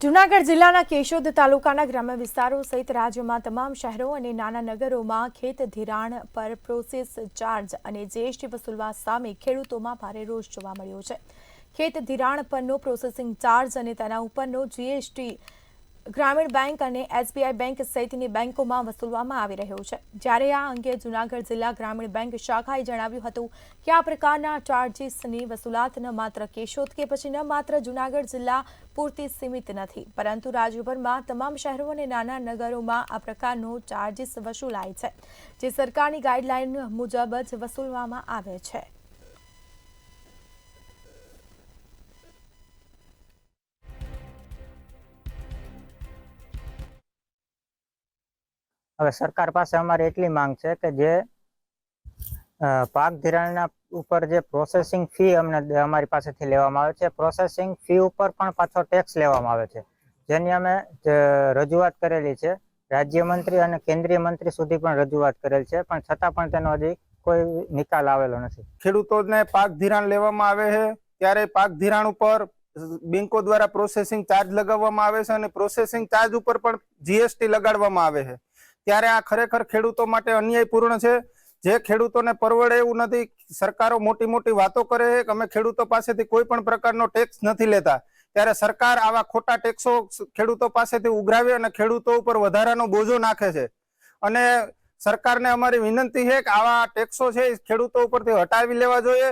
જૂનાગઢ જિલ્લાના કેશોદ તાલુકાના ગ્રામ્ય વિસ્તારો સહિત રાજ્યમાં તમામ શહેરો અને નાના નગરોમાં ખેત ધિરાણ પર પ્રોસેસ ચાર્જ અને જીએસટી વસૂલવા સામે ખેડૂતોમાં ભારે રોષ જોવા મળ્યો છે। ખેત ધિરાણ પરનો પ્રોસેસિંગ ચાર્જ અને તેના ઉપરનો જીએસટી ગ્રામીણ બેંક અને એસબીઆઈ બેંક સહિતની બેંકોમાં વસૂલવામાં આવી રહ્યો છે। જ્યારે આ અંગે જૂનાગઢ જિલ્લા ગ્રામીણ બેંક શાખાએ જણાવ્યું હતું કે આ પ્રકારના ચાર્જીસની વસૂલાત ન માત્ર કેશોદ કે પછી ન માત્ર જૂનાગઢ જિલ્લા પૂરતી સીમિત નથી, પરંતુ રાજ્યભરમાં તમામ શહેરો અને નાના નગરોમાં આ પ્રકારનો ચાર્જીસ વસૂલાય છે, જે સરકારની ગાઈડલાઈન મુજબ જ વસૂલવામાં આવે છે। હવે સરકાર પાસે અમારી એટલી માંગ છે કે જે પાક ધિરાણના ઉપર જે પ્રોસેસિંગ ફી અમારી પાસેથી લેવામાં આવે છે, પ્રોસેસિંગ ફી ઉપર પણ પાછો ટેક્સ લેવામાં આવે છે, જેની અમે રજૂઆત કરેલી છે। રાજ્યમંત્રી અને કેન્દ્રીય મંત્રી સુધી પણ રજૂઆત કરેલ છે, પણ છતાં પણ તેનો હજી કોઈ નિકાલ આવેલો નથી। ખેડૂતોને પાક ધિરાણ લેવામાં આવે છે ત્યારે પાક ધિરાણ ઉપર બેંકો દ્વારા પ્રોસેસિંગ ચાર્જ લગાવવામાં આવે છે અને પ્રોસેસિંગ ચાર્જ ઉપર પણ જીએસટી લગાડવામાં આવે છે, ત્યારે આ ખરેખર ખેડૂતો માટે અન્યાયપૂર્ણ છે। જે ખેડૂતોને પરવડે એવું નથી। સરકારો મોટી મોટી વાતો કરે છે કે અમે ખેડૂતો પાસેથી કોઈ પણ પ્રકારનો ટેક્સ નથી લેતા, ત્યારે સરકાર આવા ખોટા ટેક્સો ખેડૂતો પાસેથી ઉઘરાવે અને ખેડૂતો ઉપર વધારાનો બોજો નાખે છે। અને સરકારને અમારી વિનંતી છે કે આવા ટેક્સો છે ખેડૂતો ઉપરથી હટાવી લેવા જોઈએ।